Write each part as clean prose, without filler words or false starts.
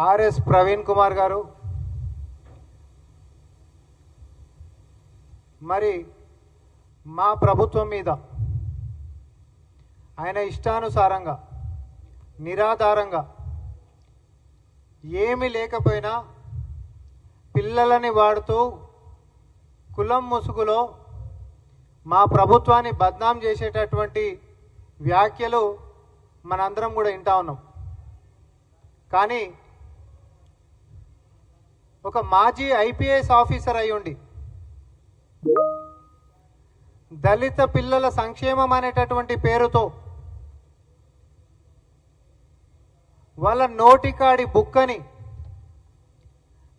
RS Praveen Kumar గారు మరి మా ప్రభుత్వం మీద ఆయన ఇష్టానుసారంగా నిరాధారంగా ఏమీ లేకపోయినా పిల్లలని వాడుతూ కులం ముసుగులో మా ప్రభుత్వాన్ని బద్నాం చేసేటటువంటి వ్యాఖ్యలు మనందరం కూడా వింటా ఉన్నాం. కానీ ఒక మాజీ ఐపీఎస్ ఆఫీసర్ అయ్యుండి దళిత పిల్లల సంక్షేమం అనేటటువంటి పేరుతో వాళ్ళ నోటికాడి బుక్కని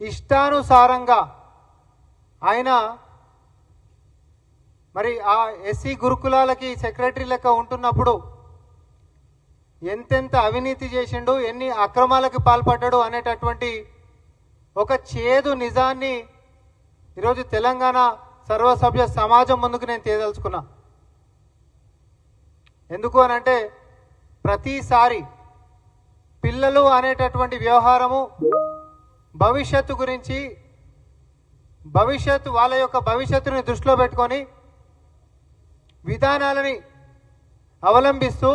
ఇష్టానుసారంగా ఆయన మరి ఆ ఎస్సీ గురుకులాలకి సెక్రటరీ లెక్క ఉంటున్నప్పుడు ఎంతెంత అవినీతి చేసిండు, ఎన్ని అక్రమాలకు పాల్పడ్డాడు అనేటటువంటి ఒక చేదు నిజాన్ని ఈరోజు తెలంగాణ సర్వసభ్య సమాజం ముందుకు నేను తేదలుచుకున్నా. ఎందుకు అనంటే ప్రతిసారి పిల్లలు అనేటటువంటి వ్యవహారము భవిష్యత్తు గురించి వాళ్ళ యొక్క భవిష్యత్తుని దృష్టిలో పెట్టుకొని విధానాలని అవలంబిస్తూ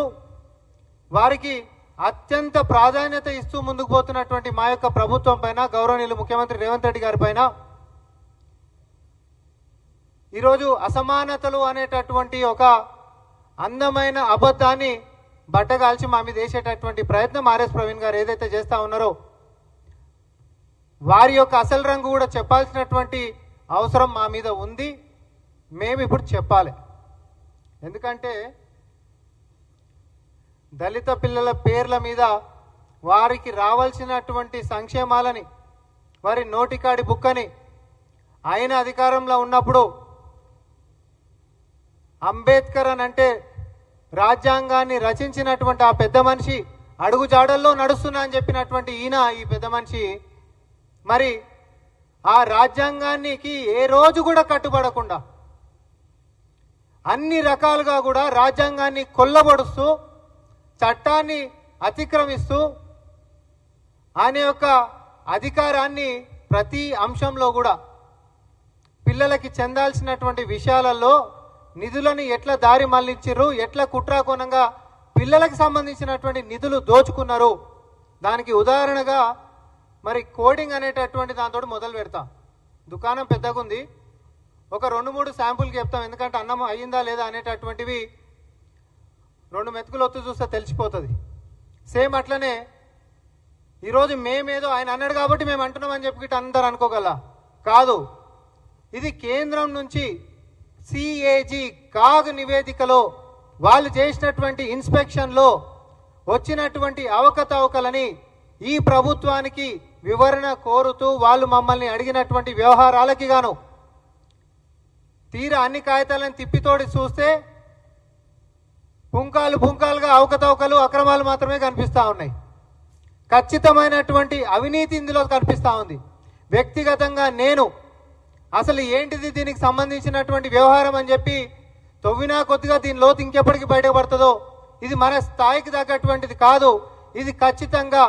వారికి అత్యంత ప్రాధాన్యత ఇస్తూ ముందుకు పోతున్నటువంటి మా యొక్క ప్రభుత్వం పైన, గౌరవనీయులు ముఖ్యమంత్రి రేవంత్ రెడ్డి గారి పైన ఈరోజు అసమానతలు అనేటటువంటి ఒక అందమైన అబద్ధాన్ని బట్టగాల్చి మా మీద వేసేటటువంటి ప్రయత్నం ఆర్ఎస్ ప్రవీణ్ గారు ఏదైతే చేస్తూ ఉన్నారో వారి యొక్క అసలు రంగు కూడా చెప్పాల్సినటువంటి అవసరం మా మీద ఉంది. మేము ఇప్పుడు చెప్పాలి. ఎందుకంటే దళిత పిల్లల పేర్ల మీద వారికి రావాల్సినటువంటి సంక్షేమాలని, వారి నోటికాడి బుక్కని ఆయన అధికారంలో ఉన్నప్పుడు అంబేద్కర్ అని అంటే రాజ్యాంగాన్ని రచించినటువంటి ఆ పెద్ద మనిషి అడుగుజాడల్లో నడుస్తున్నా అని చెప్పినటువంటి ఈ పెద్ద మనిషి మరి ఆ రాజ్యాంగానికి ఏ రోజు కూడా కట్టుబడకుండా అన్ని రకాలుగా కూడా రాజ్యాంగాన్ని కొల్లబడుస్తూ చట్టాన్ని అతిక్రమిస్తూ ఆయన యొక్క అధికారాన్ని ప్రతి అంశంలో కూడా పిల్లలకి చెందాల్సినటువంటి విషయాలలో నిధులను ఎట్లా దారి మళ్లించారు, ఎట్లా కుట్రాకోణంగా పిల్లలకు సంబంధించినటువంటి నిధులు దోచుకున్నారు. దానికి ఉదాహరణగా మరి కోడింగ్ అనేటటువంటి దాంతో మొదలు పెడతాం. దుకాణం పెద్దగా ఉంది, ఒక 2-3 శాంపుల్కి చెప్తాం. ఎందుకంటే అన్నం అయ్యిందా లేదా అనేటటువంటివి 2 మెతుకులు ఒత్తు చూస్తే తెలిసిపోతుంది. సేమ్ అట్లనే ఈరోజు మేమేదో ఆయన అన్నాడు కాబట్టి మేము అంటున్నామని చెప్పి అందరు అనుకోగల కాదు. ఇది కేంద్రం నుంచి సిఏజీ కాగ్ నివేదికలో వాళ్ళు చేసినటువంటి ఇన్స్పెక్షన్లో వచ్చినటువంటి అవకతవకలని ఈ ప్రభుత్వానికి వివరణ కోరుతూ వాళ్ళు మమ్మల్ని అడిగినటువంటి వ్యవహారాలకి గాను తీరా అన్ని కాగితాలను తిప్పితోడి చూస్తే పుంకాలుగా అవకతవకలు అక్రమాలు మాత్రమే కనిపిస్తూ ఉన్నాయి. ఖచ్చితమైనటువంటి అవినీతి ఇందులో కనిపిస్తూ ఉంది. వ్యక్తిగతంగా నేను అసలు ఏంటిది దీనికి సంబంధించినటువంటి వ్యవహారం అని చెప్పి తవ్వినా కొద్దిగా దీని లోతు ఇంకెప్పటికీ బయటపడుతుందో ఇది మన స్థాయికి తగ్గటువంటిది కాదు. ఇది ఖచ్చితంగా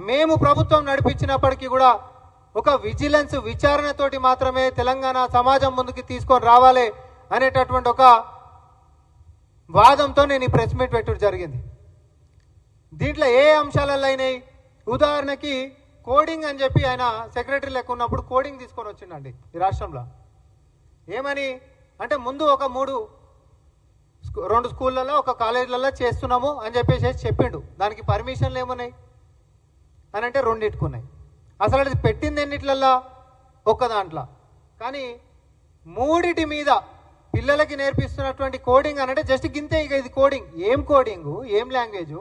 మేము ప్రభుత్వం నడిపించినప్పటికీ కూడా ఒక విజిలెన్స్ విచారణతోటి మాత్రమే తెలంగాణ సమాజం ముందుకు తీసుకొని రావాలి అనేటటువంటి ఒక వాదంతో నేను ఈ ప్రెస్ మీట్ పెట్టడం జరిగింది. దీంట్లో ఏ అంశాలలో అయినాయి, ఉదాహరణకి కోడింగ్ అని చెప్పి ఆయన సెక్రటరీ లెక్క ఉన్నప్పుడు కోడింగ్ తీసుకొని వచ్చిండండి ఈ రాష్ట్రంలో. ఏమని అంటే ముందు ఒక 2 స్కూళ్ళల్లో ఒక కాలేజీలలో చేస్తున్నాము అని చెప్పేసి చెప్పిండు. దానికి పర్మిషన్లు ఏమున్నాయి అని అంటే 2 ఇట్టుకున్నాయి. అసలు అది పెట్టింది ఎన్నిట్లల్లా ఒక్క దాంట్లో. కానీ 3 మీద పిల్లలకి నేర్పిస్తున్నటువంటి కోడింగ్ అని అంటే జస్ట్ గింతే. ఇక ఇది కోడింగ్ ఏం కోడింగు, ఏం లాంగ్వేజు,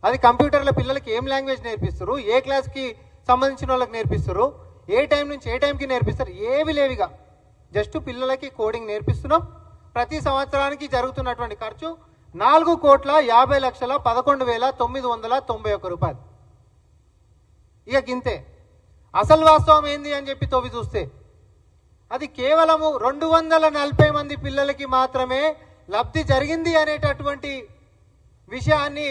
అది కంప్యూటర్ల పిల్లలకి ఏం లాంగ్వేజ్ నేర్పిస్తారు, ఏ క్లాస్కి సంబంధించిన వాళ్ళకి నేర్పిస్తారు, ఏ టైం నుంచి ఏ టైంకి నేర్పిస్తారు, ఏవి లేవిగా జస్ట్ పిల్లలకి కోడింగ్ నేర్పిస్తున్నాం. ప్రతి సంవత్సరానికి జరుగుతున్నటువంటి ఖర్చు 4,50,11,991 రూపాయలు. ఇక గింతే. అసలు వాస్తవం ఏంది అని చెప్పి తవ్వి చూస్తే అది కేవలము 240 మంది పిల్లలకి మాత్రమే లబ్ధి జరిగింది అనేటటువంటి విషయాన్ని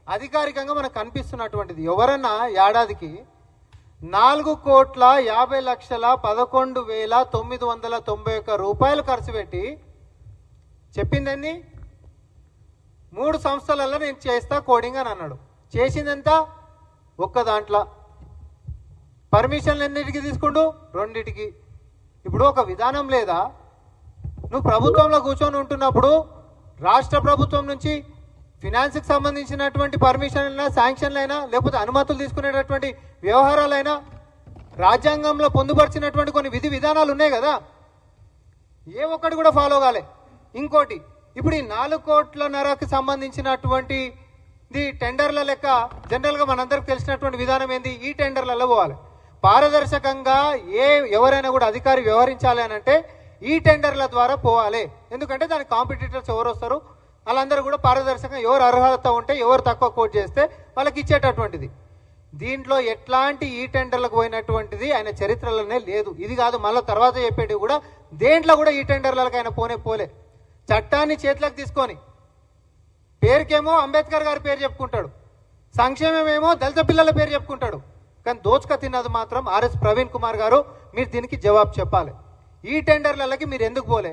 అధికారికంగా మనకు కనిపిస్తున్నటువంటిది. ఎవరన్నా ఏడాదికి 4,50,11,991 రూపాయలు ఖర్చు పెట్టి చెప్పిందండి 3 సంస్థలలో నేను చేస్తా కోడింగ్ అని అన్నాడు. చేసిందంతా ఒక్క దాంట్లో. పర్మిషన్లు ఎన్నిటికి తీసుకుంటూ 2టికి. ఇప్పుడు ఒక విధానం లేదా? నువ్వు ప్రభుత్వంలో కూర్చొని ఉంటున్నప్పుడు రాష్ట్ర ప్రభుత్వం నుంచి ఫినాన్స్కి సంబంధించినటువంటి పర్మిషన్లైనా శాంక్షన్లైనా లేకపోతే అనుమతులు తీసుకునేటటువంటి వ్యవహారాలైనా రాజ్యాంగంలో పొందుపరిచినటువంటి కొన్ని విధి విధానాలు ఉన్నాయి కదా, ఏ ఒక్కటి కూడా ఫాలో కాలే. ఇంకోటి, ఇప్పుడు ఈ 4,5,00,00,000కి సంబంధించినటువంటి టెండర్ల లెక్క జనరల్గా మనందరికి తెలిసినటువంటి విధానం ఏంది? ఈ టెండర్లలో పోవాలి. పారదర్శకంగా ఎవరైనా కూడా అధికారి వ్యవహరించాలి అని అంటే ఈ టెండర్ల ద్వారా పోవాలి. ఎందుకంటే దానికి కాంపిటీటర్స్ ఎవరు వస్తారు, వాళ్ళందరూ కూడా పారదర్శకంగా ఎవరు అర్హత ఉంటే ఎవరు తక్కువ కోట్ చేస్తే వాళ్ళకి ఇచ్చేటటువంటిది. దీంట్లో ఎట్లాంటి ఈ టెండర్లకు పోయినటువంటిది ఆయన చరిత్రలోనే లేదు. ఇది కాదు, మళ్ళీ తర్వాత చెప్పేది కూడా దేంట్లో కూడా ఈ టెండర్లకు ఆయన పోలే. చట్టాన్ని చేతులకు తీసుకొని పేరుకేమో అంబేద్కర్ గారి పేరు చెప్పుకుంటాడు, సంక్షేమమేమో దళిత పిల్లల పేరు చెప్పుకుంటాడు. కానీ దోచుక తిన్నది మాత్రం ఆర్ఎస్ ప్రవీణ్ కుమార్ గారు. మీరు దీనికి జవాబు చెప్పాలి. ఈ టెండర్లకి మీరు ఎందుకు పోలే?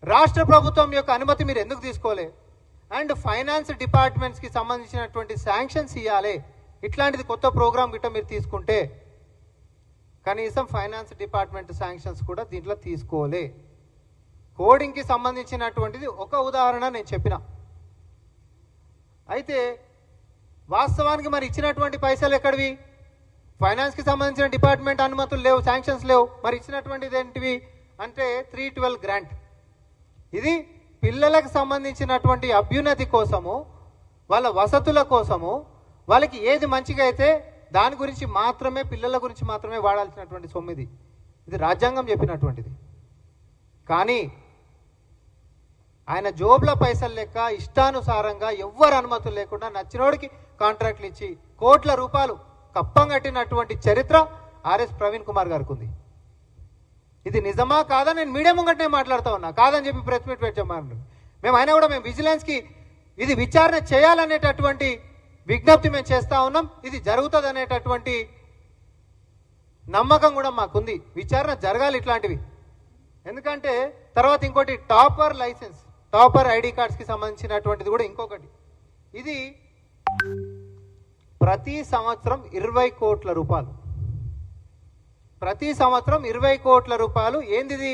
రాష్ట్ర ప్రభుత్వం యొక్క అనుమతి మీరు ఎందుకు తీసుకోలే? అండ్ ఫైనాన్స్ డిపార్ట్మెంట్స్కి సంబంధించినటువంటి శాంక్షన్స్ ఇవ్వాలి. ఇట్లాంటిది కొత్త ప్రోగ్రామ్ గిట్ట మీరు తీసుకుంటే కనీసం ఫైనాన్స్ డిపార్ట్మెంట్ శాంక్షన్స్ కూడా దీంట్లో తీసుకోలే. కోడింగ్కి సంబంధించినటువంటిది ఒక ఉదాహరణ నేను చెప్పిన. అయితే వాస్తవానికి మరి ఇచ్చినటువంటి పైసలు ఎక్కడివి? ఫైనాన్స్కి సంబంధించిన డిపార్ట్మెంట్ అనుమతులు లేవు, శాంక్షన్స్ లేవు. మరి ఇచ్చినటువంటిది ఏంటివి అంటే 312 గ్రాంట్. ఇది పిల్లలకు సంబంధించినటువంటి అభ్యున్నతి కోసము, వాళ్ళ వసతుల కోసము, వాళ్ళకి ఏది మంచిగా అయితే దాని గురించి మాత్రమే, పిల్లల గురించి మాత్రమే వాడాల్సినటువంటి సొమ్ము ఇది. ఇది రాజ్యాంగం చెప్పినటువంటిది. కానీ ఆయన జోబుల పైసలు లెక్క ఇష్టానుసారంగా ఎవ్వరు అనుమతులు లేకుండా నచ్చినోడికి కాంట్రాక్ట్లు ఇచ్చి కోట్ల రూపాయలు కప్పం కట్టినటువంటి చరిత్ర ఆర్ఎస్ ప్రవీణ్ కుమార్ గారికి ఉంది. ఇది నిజమా కాదా? నేను మీడియా ముంగటనే మాట్లాడుతూ ఉన్నా. కాదని చెప్పి ప్రెస్ మీట్ పెట్టామన్నారు. మేము అయినా కూడా మేము విజిలెన్స్కి ఇది విచారణ చేయాలనేటటువంటి విజ్ఞప్తి మేము చేస్తూ ఉన్నాం. ఇది జరుగుతుంది అనేటటువంటి నమ్మకం కూడా మాకుంది. విచారణ జరగాలి ఇట్లాంటివి. ఎందుకంటే తర్వాత ఇంకోటి టాపర్ లైసెన్స్, టాపర్ ఐడి కార్డ్స్కి సంబంధించినటువంటిది కూడా ఇంకొకటి. ఇది ప్రతి సంవత్సరం 20 కోట్ల రూపాయలు. ప్రతి సంవత్సరం 20 కోట్ల రూపాయలు. ఏంది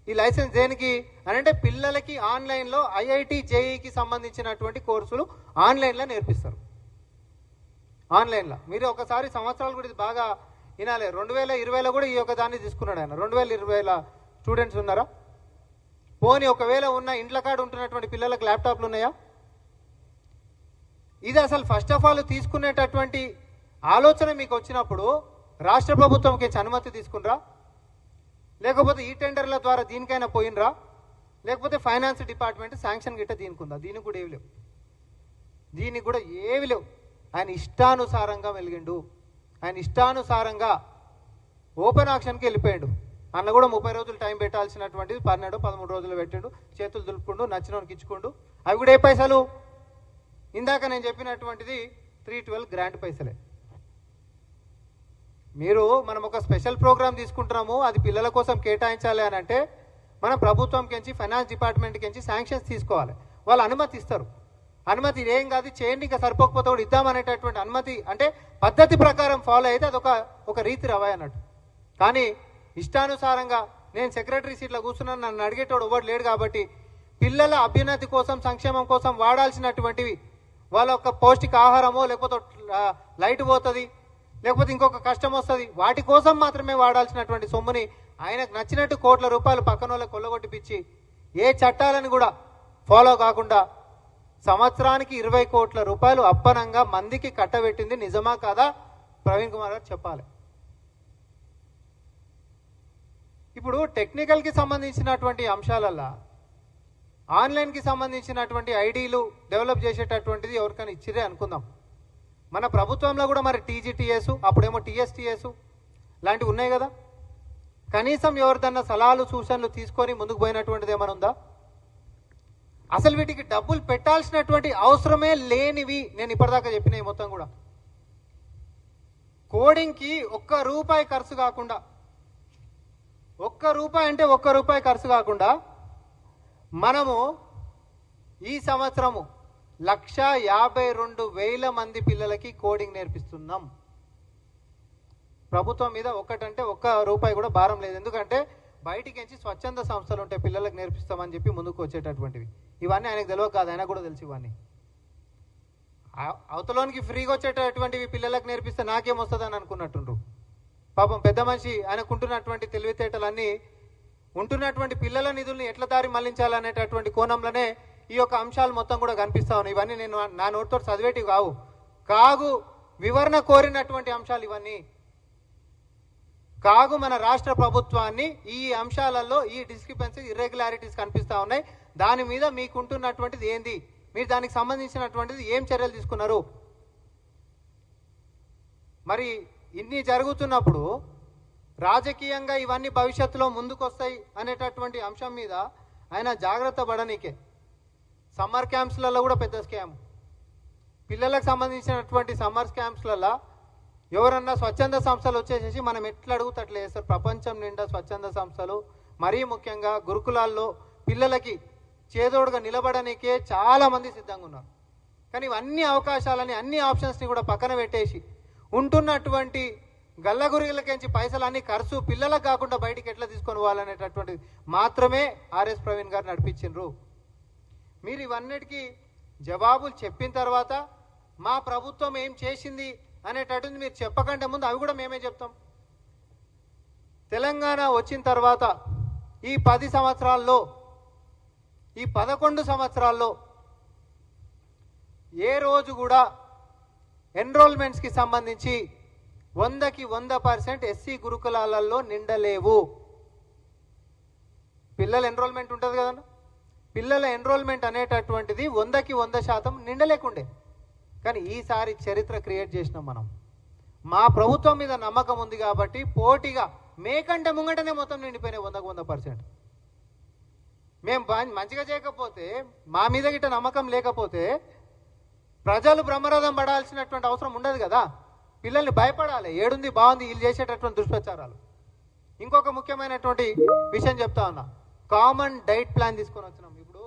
ఈ లైసెన్స్ దేనికి అని అంటే పిల్లలకి ఆన్లైన్లో ఐఐటి జేఈకి సంబంధించినటువంటి కోర్సులు ఆన్లైన్లో నేర్పిస్తారు. ఆన్లైన్లో మీరు ఒకసారి సంవత్సరాలు కూడా ఇది బాగా వినాలి. 2020లో కూడా ఈ యొక్క దాన్ని తీసుకున్నాడు ఆయన. 2020 స్టూడెంట్స్ ఉన్నారా? పోనీ ఒకవేళ ఉన్న ఇండ్ల కాడ ఉంటున్నటువంటి పిల్లలకు ల్యాప్టాప్లు ఉన్నాయా? ఇది అసలు ఫస్ట్ ఆఫ్ ఆల్ తీసుకునేటటువంటి ఆలోచన మీకు వచ్చినప్పుడు రాష్ట్ర ప్రభుత్వంకి అనుమతి తీసుకునరా? లేకపోతే ఈ టెండర్ల ద్వారా దీనికైనా పోయినరా? లేకపోతే ఫైనాన్స్ డిపార్ట్మెంట్ శాంక్షన్ గిట్ట దీనికుందా? దీనికి కూడా ఏవి లేవు. దీనికి కూడా ఏవి లేవు. ఆయన ఇష్టానుసారంగా వెలిగిండు. ఆయన ఇష్టానుసారంగా ఓపెన్ ఆక్షన్కి వెళ్ళిపోయాడు. అన్న కూడా 30 రోజులు టైం పెట్టాల్సినటువంటిది 12-13 రోజులు పెట్టాడు. చేతులు దులుపుకుండు, నచ్చినోనికి ఇచ్చుకుండు. అవి కూడా ఏ పైసలు? ఇందాక నేను చెప్పినటువంటిది 312 గ్రాంట్ పైసలే. మనం ఒక స్పెషల్ ప్రోగ్రామ్ తీసుకుంటున్నాము, అది పిల్లల కోసం కేటాయించాలి అని అంటే మనం ప్రభుత్వంకించి ఫైనాన్స్ డిపార్ట్మెంట్కించి శాంక్షన్స్ తీసుకోవాలి. వాళ్ళు అనుమతి ఇస్తారు. అనుమతి ఏం కాదు, చేయండి, ఇంకా సరిపోకపోతే కూడా ఇద్దామనేటటువంటి అనుమతి అంటే పద్ధతి ప్రకారం ఫాలో అయితే అది ఒక రీతి రవాయి అన్నట్టు. కానీ ఇష్టానుసారంగా నేను సెక్రటరీ సీట్లో కూర్చున్నాను, నన్ను అడిగేటోడు ఎవరు లేడు కాబట్టి పిల్లల అభ్యున్నతి కోసం, సంక్షేమం కోసం వాడాల్సినటువంటివి, వాళ్ళ యొక్క పౌష్టిక ఆహారమో లేకపోతే లైట్ పోతుంది, లేకపోతే ఇంకొక కష్టం వస్తుంది, వాటి కోసం మాత్రమే వాడాల్సినటువంటి సొమ్ముని ఆయనకు నచ్చినట్టు కోట్ల రూపాయలు పక్కన వాళ్ళకి కొల్లగొట్టిపిచ్చి ఏ చట్టాలను కూడా ఫాలో కాకుండా సంవత్సరానికి 20 కోట్ల రూపాయలు అప్పనంగా మందికి కట్టబెట్టింది నిజమా కాదా ప్రవీణ్ కుమార్ గారు చెప్పాలి. ఇప్పుడు టెక్నికల్కి సంబంధించినటువంటి అంశాలల్లో ఆన్లైన్కి సంబంధించినటువంటి ఐడీలు డెవలప్ చేసేటటువంటిది ఎవరికైనా ఇచ్చిరే అనుకుందాం. మన ప్రభుత్వంలో కూడా మరి టీజీటీఎస్, అప్పుడేమో టీఎస్టీఎస్ లాంటివి ఉన్నాయి కదా. కనీసం ఎవరిదన్నా సలహాలు సూచనలు తీసుకొని ముందుకు పోయినటువంటిది ఏమైనా ఉందా? అసలు వీటికి డబ్బులు పెట్టాల్సినటువంటి అవసరమే లేనివి నేను ఇప్పటిదాకా చెప్పినవి మొత్తం కూడా. కోడింగ్కి ₹1 ఖర్చు కాకుండా, ₹1 ఖర్చు కాకుండా మనము ఈ సంవత్సరము 1,52,000 మంది పిల్లలకి కోడింగ్ నేర్పిస్తున్నాం. ప్రభుత్వం మీద ₹1 కూడా భారం లేదు. ఎందుకంటే బయటికి స్వచ్ఛంద సంస్థలు ఉంటాయి, పిల్లలకు నేర్పిస్తామని చెప్పి ముందుకు వచ్చేటటువంటివి. ఇవన్నీ ఆయనకు తెలియదు కాదు, ఆయన కూడా తెలుసు. ఇవన్నీ అవతలోనికి ఫ్రీగా వచ్చేటటువంటివి పిల్లలకు నేర్పిస్తే నాకేమొస్తుందని అనుకున్నట్టుండ్రు. పాపం పెద్ద మనిషి ఆయనకుంటున్నటువంటి తెలివితేటలన్నీ ఉంటున్నటువంటి పిల్లల నిధుల్ని ఎట్లా దారి మళ్లించాలనేటటువంటి కోణంలోనే ఈ యొక్క అంశాలు మొత్తం కూడా కనిపిస్తా ఉన్నాయి. ఇవన్నీ నేను నా నోటితో చదివేటివి కాగు వివరణ కోరినటువంటి అంశాలు ఇవన్నీ. కాగు మన రాష్ట్ర ప్రభుత్వాన్ని ఈ అంశాలలో ఈ డిస్క్రిపెన్సీ ఇర్రెగ్యులారిటీస్ కనిపిస్తూ ఉన్నాయి. దాని మీద మీకుంటున్నటువంటిది ఏంది, మీరు దానికి సంబంధించినటువంటిది ఏం చర్యలు తీసుకున్నారు? మరి ఇన్ని జరుగుతున్నప్పుడు రాజకీయంగా ఇవన్నీ భవిష్యత్తులో ముందుకొస్తాయి అనేటటువంటి అంశం మీద ఆయన జాగ్రత్త పడనీకే. సమ్మర్ క్యాంప్స్లలో కూడా పెద్ద స్కామ్. పిల్లలకు సంబంధించినటువంటి సమ్మర్ క్యాంప్స్లలో ఎవరన్నా స్వచ్ఛంద సంస్థలు వచ్చేసేసి మనం ఎట్లా అడుగుతా అట్లా చేస్తారు. ప్రపంచం నిండా స్వచ్ఛంద సంస్థలు, మరీ ముఖ్యంగా గురుకులాల్లో పిల్లలకి చేదోడుగా నిలబడడానికే చాలామంది సిద్ధంగా ఉన్నారు. కానీ ఇవన్నీ అవకాశాలని, అన్ని ఆప్షన్స్ని కూడా పక్కన పెట్టేసి ఉంటున్నటువంటి గల్లగురిలకించి పైసలన్నీ ఖర్చు పిల్లలకు కాకుండా బయటికి ఎట్లా తీసుకొని పోవాలనేటటువంటిది మాత్రమే ఆర్ఎస్ ప్రవీణ్ గారు నడిపించిండ్రు. మీరు ఇవన్నిటికీ జవాబులు చెప్పిన తర్వాత మా ప్రభుత్వం ఏం చేసింది అనేటటువంటి మీరు చెప్పకంటే ముందు అవి కూడా మేమే చెప్తాం. తెలంగాణ వచ్చిన తర్వాత ఈ 10 సంవత్సరాల్లో, ఈ 11 సంవత్సరాల్లో ఏ రోజు కూడా ఎన్రోల్మెంట్స్కి సంబంధించి 100కి 100% ఎస్సీ గురుకులాలలో నిండలేవు. పిల్లల ఎన్రోల్మెంట్ ఉంటుంది కదన్నా, పిల్లల ఎన్రోల్మెంట్ అనేటటువంటిది 100కి 100% నిండలేకుండే. కానీ ఈసారి చరిత్ర క్రియేట్ చేసినాం మనం. మా ప్రభుత్వం మీద నమ్మకం ఉంది కాబట్టి పోటీగా మేకంటే ముంగటనే మొత్తం నిండిపోయినాయి 100కి 100%. మేము మంచిగా చేయకపోతే, మా మీద గిట్ట నమ్మకం లేకపోతే ప్రజలు బ్రహ్మరథం పడాల్సినటువంటి అవసరం ఉండదు కదా. పిల్లల్ని భయపడాలి, ఏడుంది బాగుంది వీళ్ళు చేసేటటువంటి దుష్ప్రచారాలు. ఇంకొక ముఖ్యమైనటువంటి విషయం చెప్తా ఉన్నా, కామన్ డైట్ ప్లాన్ తీసుకొని వచ్చినాం. ఇప్పుడు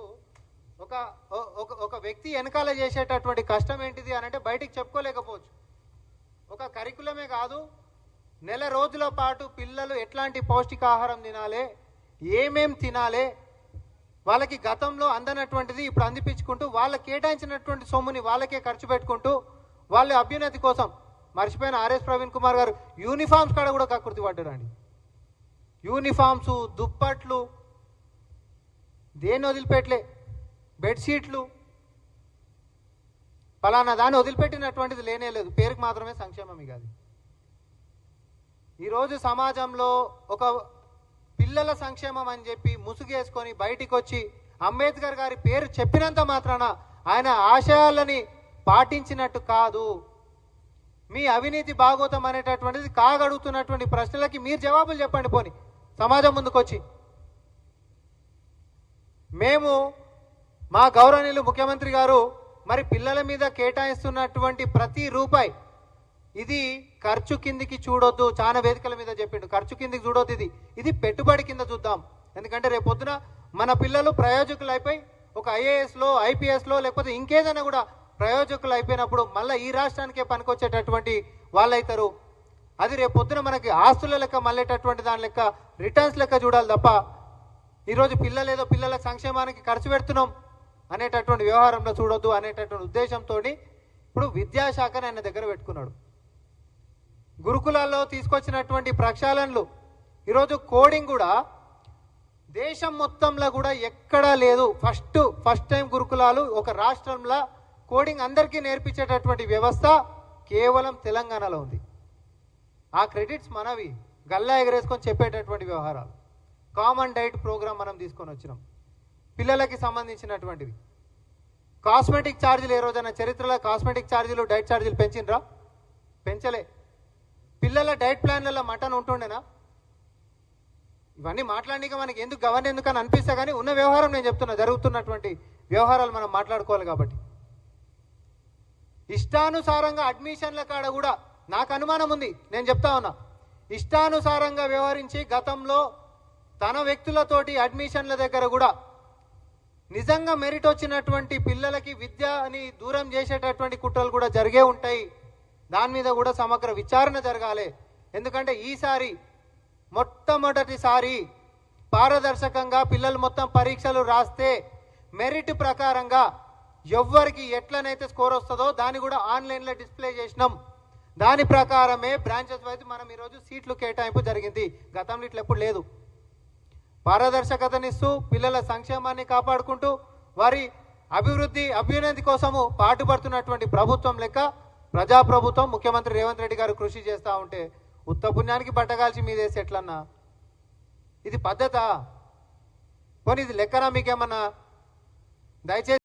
ఒక వ్యక్తి వెనకాల చేసేటటువంటి కష్టం ఏంటిది అని అంటే బయటికి చెప్పుకోలేకపోవచ్చు. ఒక కరికులమే కాదు, నెల రోజుల పాటు పిల్లలు ఎట్లాంటి పౌష్టికాహారం తినాలి, ఏమేం తినాలి, వాళ్ళకి గతంలో అందనటువంటిది ఇప్పుడు అందిపించుకుంటూ వాళ్ళకి కేటాయించినటువంటి సొమ్ముని వాళ్ళకే ఖర్చు పెట్టుకుంటూ వాళ్ళ అభ్యున్నతి కోసం మర్చిపోయిన ఆర్ఎస్ ప్రవీణ్ కుమార్ గారు యూనిఫామ్స్ కాడ కూడా కకృతి పడ్డారండి. యూనిఫామ్స్, దుప్పట్లు, దేన్ని వదిలిపెట్టలే, బెడ్షీట్లు, ఫలానా దాన్ని వదిలిపెట్టినటువంటిది లేనే లేదు. పేరుకు మాత్రమే సంక్షేమం. ఇక అది ఈరోజు సమాజంలో ఒక పిల్లల సంక్షేమం అని చెప్పి ముసుగేసుకొని బయటికి వచ్చి అంబేద్కర్ గారి పేరు చెప్పినంత మాత్రాన ఆయన ఆశయాలని పాటించినట్టు కాదు. మీ అవినీతి భాగోతం అనేటటువంటిది కాగడుగుతున్నటువంటి ప్రశ్నలకి మీరు జవాబులు చెప్పండి. పోని సమాజం ముందుకొచ్చి మేము మా గౌరవనీయులు ముఖ్యమంత్రి గారు మరి పిల్లల మీద కేటాయిస్తున్నటువంటి ప్రతి రూపాయి ఇది ఖర్చు కిందికి చూడొద్దు, చాలా వేదికల మీద చెప్పిండు, ఖర్చు కిందికి చూడొద్దు, ఇది పెట్టుబడి కింద చూద్దాం. ఎందుకంటే రేపొద్దున మన పిల్లలు ప్రయోజకులు అయిపోయి ఒక ఐఏఎస్లో, ఐపీఎస్లో లేకపోతే ఇంకేదైనా కూడా ప్రయోజకులు అయిపోయినప్పుడు మళ్ళీ ఈ రాష్ట్రానికే పనికొచ్చేటటువంటి వాళ్ళు అవుతారు. అది రేపొద్దున మనకి ఆస్తుల లెక్క మళ్ళేటటువంటి దాని లెక్క రిటర్న్స్ లెక్క చూడాలి తప్ప ఈరోజు పిల్లలు ఏదో పిల్లల సంక్షేమానికి ఖర్చు పెడుతున్నాం అనేటటువంటి వ్యవహారంలో చూడొద్దు అనేటటువంటి ఉద్దేశంతో ఇప్పుడు విద్యాశాఖని ఆయన దగ్గర పెట్టుకున్నాడు. గురుకులాల్లో తీసుకొచ్చినటువంటి ప్రక్షాళనలు, ఈరోజు కోడింగ్ కూడా దేశం మొత్తంలో కూడా ఎక్కడా లేదు. ఫస్ట్ టైం గురుకులాలు ఒక రాష్ట్రంలో కోడింగ్ అందరికీ నేర్పించేటటువంటి వ్యవస్థ కేవలం తెలంగాణలో ఉంది. ఆ క్రెడిట్స్ మనవి, గల్లా ఎగరేసుకొని చెప్పేటటువంటి వ్యవహారాలు. కామన్ డైట్ ప్రోగ్రామ్ మనం తీసుకొని వచ్చినాం పిల్లలకి సంబంధించినటువంటివి. కాస్మెటిక్ ఛార్జీలు ఏ రోజైనా చరిత్రలో కాస్మెటిక్ ఛార్జీలు, డైట్ ఛార్జీలు పెంచిండ్రా? పెంచలే. పిల్లల డైట్ ప్లాన్లలో మటన్ ఉంటుండేనా? ఇవన్నీ మాట్లాడినాక మనకి ఎందుకు గవర్న ఎందుకని అనిపిస్తా, కానీ ఉన్న వ్యవహారం నేను చెప్తున్నా, జరుగుతున్నటువంటి వ్యవహారాలు మనం మాట్లాడుకోవాలి. కాబట్టి ఇష్టానుసారంగా అడ్మిషన్ల కాడ కూడా నాకు అనుమానం ఉంది, నేను చెప్తా ఉన్నా. ఇష్టానుసారంగా వ్యవహరించి గతంలో తన వ్యక్తులతోటి అడ్మిషన్ల దగ్గర కూడా నిజంగా మెరిట్ వచ్చినటువంటి పిల్లలకి విద్యని దూరం చేసేటటువంటి కుట్రలు కూడా జరిగే ఉంటాయి. దాని మీద కూడా సమగ్ర విచారణ జరగాలి. ఎందుకంటే ఈసారి మొట్టమొదటిసారి పారదర్శకంగా పిల్లలు మొత్తం పరీక్షలు రాస్తే మెరిట్ ప్రకారంగా ఎవ్వరికి ఎట్లనైతే స్కోర్ వస్తుందో దాన్ని కూడా ఆన్లైన్లో డిస్ప్లే చేసినాం. దాని ప్రకారమే బ్రాంచెస్ వైజ్ మనం ఈరోజు సీట్లు కేటాయింపు జరిగింది. గతంలో ఇట్లా ఎప్పుడు లేదు. పారదర్శకతనిస్తూ పిల్లల సంక్షేమాన్ని కాపాడుకుంటూ వారి అభ్యున్నతి కోసము పాటుపడుతున్నటువంటి ప్రభుత్వం లెక్క ప్రజాప్రభుత్వం ముఖ్యమంత్రి రేవంత్ రెడ్డి గారు కృషి చేస్తూ ఉంటే ఉత్త పుణ్యానికి బట్టగాల్చి మీదేసి ఎట్లన్నా ఇది పద్ధత? పోనీ ఇది లెక్కనా మీకేమన్నా? దయచేసి